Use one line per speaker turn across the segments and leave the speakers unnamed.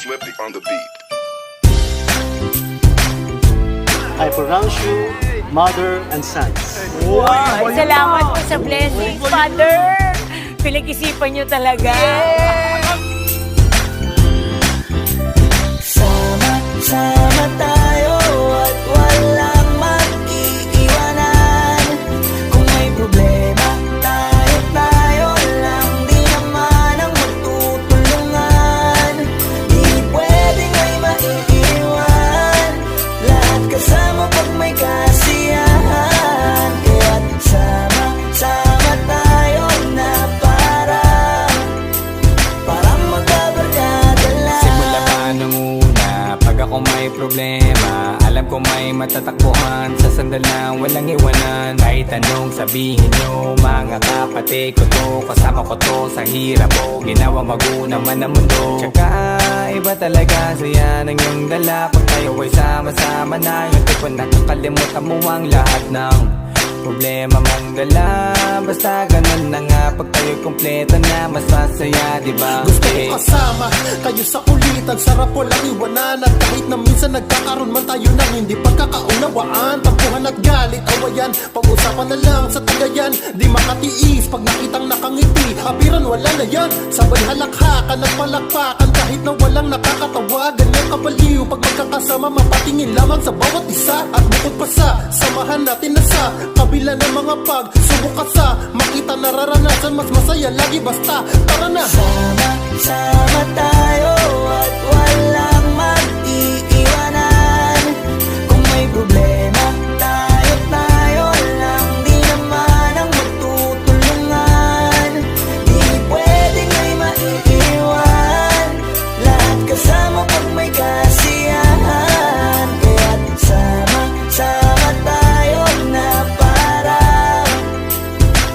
Flippy on the beat.
I pronounce you mother and sons.
Wow, salamat po sa blessing, Father. Pinag-isipan niyo talaga.
Sama tayo at walang mag-iiwanan. Kung may problema, tayo lang. Di naman ang magtutulungan. Di pwedeng may maiiwan. Lahat kasama pag may kasiyahan. Kaya't sama tayo na parang magkabarkada lang.
Simula pa nung una, pag ako may problema, alam ko may matatakbuhan. Sa sandal na walang iwanan. Kahit anong sabihin nyo, mga kapatid ko to, kasama ko to sa hirap ko. Ginawa maguna man ang mundo. Tsaka iba talaga saya ng iyong dala. Pag tayo ay sama-sama na, yung tipo nakakalimutan mo ang lahat ng problema mong dala. Basta ganun na nga, pag tayo kompleto na, mas masaya, diba?
Gusto ko kasama kayo sa kulitan. Sarap walang iwanan. At kahit na minsan nagkakaroon man tayo ng hindi pagkakaunawaan, tampuhan at galit, awayan, pag-usapan na lang sa tagayan. Di makatiis pag nakitang nakangiti, apiran wala na yan. Sabay halakhakan at palakpakan kahit na walang nakakatawa. Ganyan kabaliw pag magkakasama, mapatingin lamang sa bawat isa. At bukod pa sa samahan natin na sa kabila ng mga pagsubok at sa makita nararanasan, mas masaya lagi basta tara na.
Sama tayo at walang mag-iiwanan. Kung may problema, tayo lang. Di naman ang magtutulungan. Di pwedeng may maiiwan. Lahat kasama pag may kasiyahan. Kaya't sama tayo na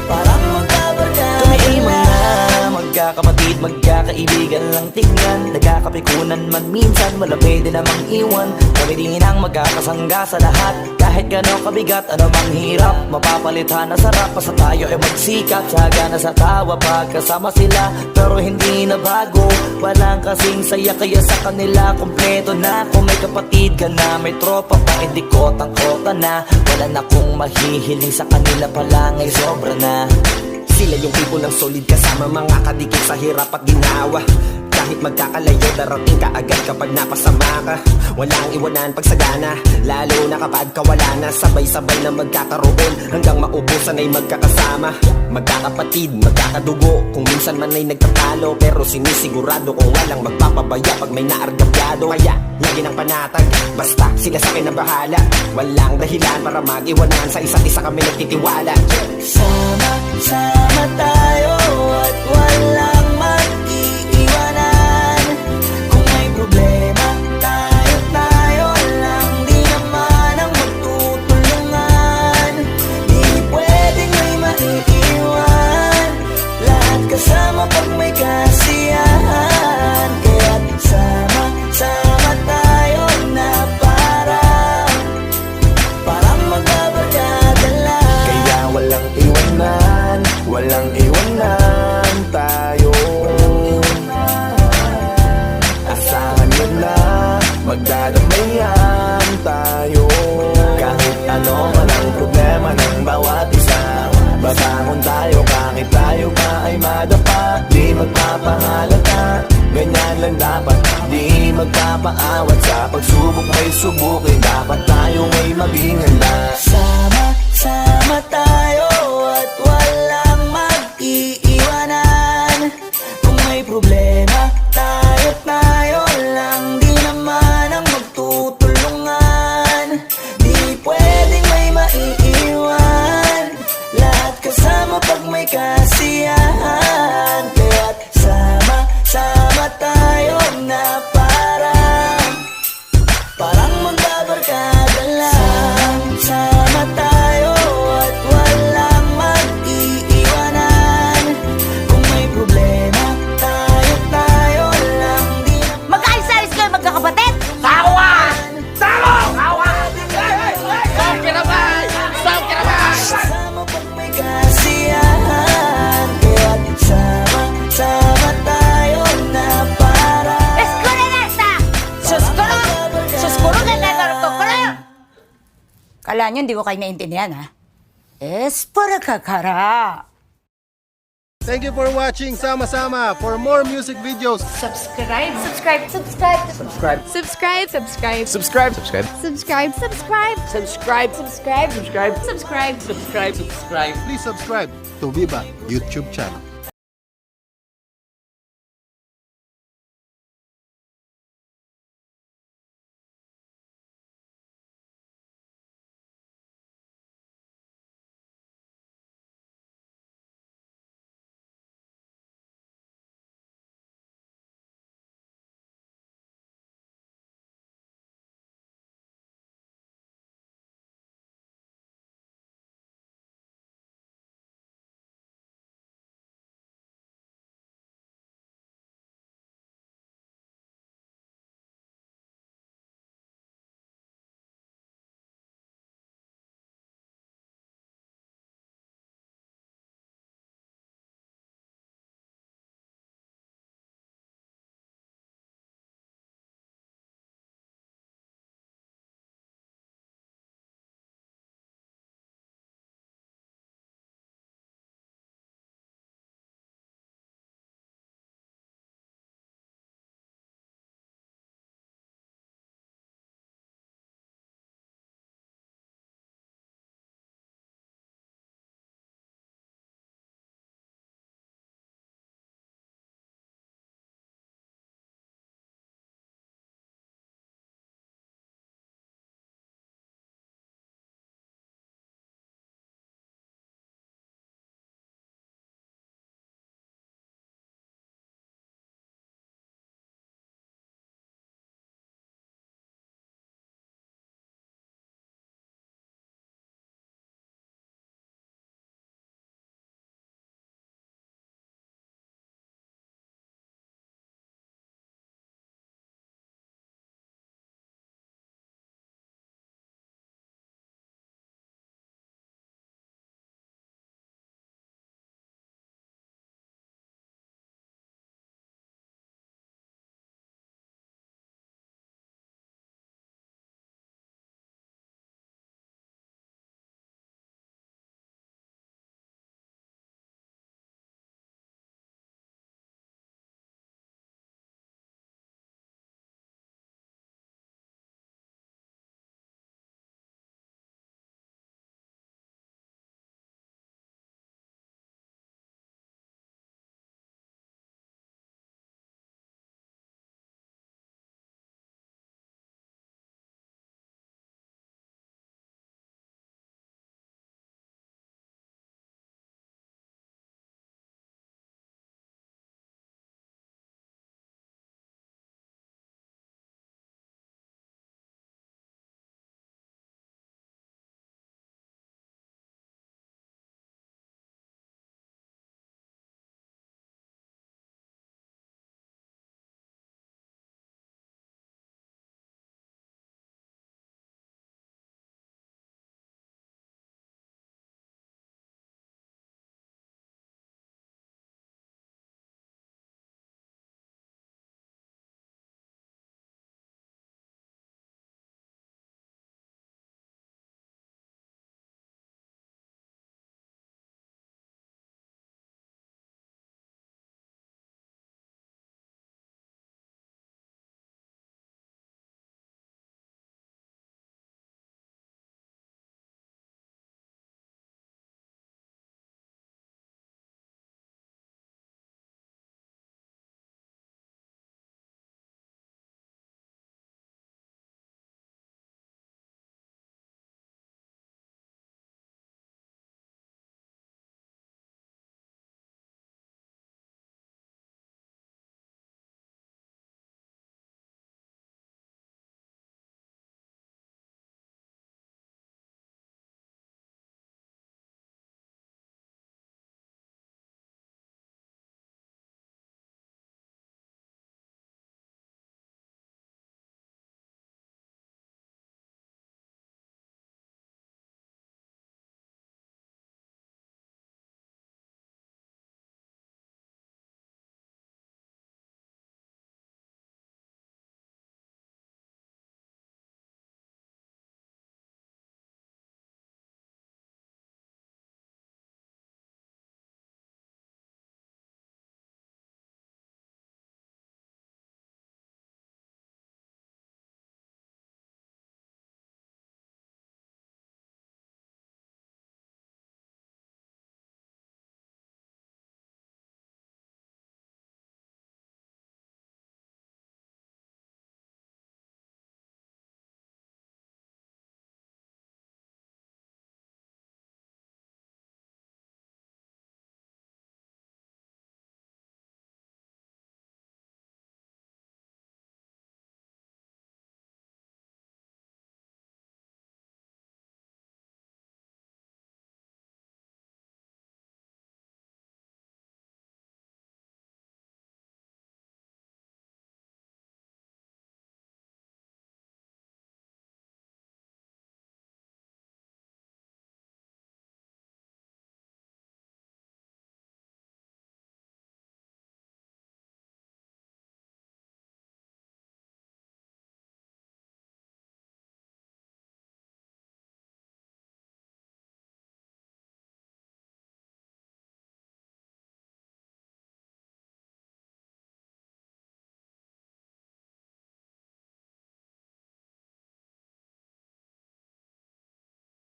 parang magkabarkada. Kami ay mga magkakapatid, magkakaibigan lang tingnan. Nagkakapikunan man minsan, wala pwede namang iwan. Kami din ang magkakasangga sa lahat. Kahit gano'ng kabigat, ano mang hirap, mapapalitan na sarap. Basta tayo ay magsikap, tsaga na sa tawa pagkasama sila. Pero hindi na bago, walang kasing saya. Kaya sa kanila kompleto na. Kung may kapatid ka na, may tropa pa, hindi ko tangkota na. Wala na kong mahihiling sa kanila pa lang ay sobra na.
Sila yung tipo ng solid kasama, mga kadikit sa hirap at ginawa. Kahit magkakalayo, darating ka agad kapag napasama ka. Walang iwanan pag sagana, lalo na kapag kawala na. Sabay-sabay na magkakaroon, hanggang maubusan ay magkakasama. Magkakapatid, magkakadugo, kung minsan man ay nagtatalo. Pero sinisigurado kung walang magpapabaya pag may naargabyado. Kaya, lagi ng panatag, basta sila sa akin na bahala. Walang dahilan para mag-iwanan, sa isa't isa kami nagtitiwala.
Sama tayo at walang mag-iiwanan. Kung may problema, tayo lang. Di naman ang magtutulungan. Di pwedeng may maiiwan. Lahat kasama pag may kasiyahan. Kaya't sama tayo na parang magbabarkada lang.
Kaya walang iwanan, walang iwanan tayo. Asahan nyo na, magdadamayan tayo. Kahit ano man ang problema ng bawat isa, babangon tayo kahit tayo pa ay madapa. Di magpapahalata, ganyan lang dapat. Di magpapaawat sa pagsubok may subukin. Dapat tayo ay maging handa.
Sama tayo at walang mag-iiwanan. Kung may problema, tayo lang. Di naman ang magtutulungan. Di pwedeng may maiiwan. Lahat kasama pag may kasiyahan. Kaya't sama tayo na parang magbabarkada lang. Sama tayo at
Akala nyo, hindi ko kayo naintindihan, ha? Es para kakara.
Thank you for watching Sama-sama. For more music videos,
Subscribe, subscribe, subscribe, subscribe,
Subscribe, subscribe,
Subscribe, subscribe.
subscribe, subscribe,
subscribe, subscribe, subscribe, subscribe, subscribe, subscribe.
please subscribe to Viva YouTube channel.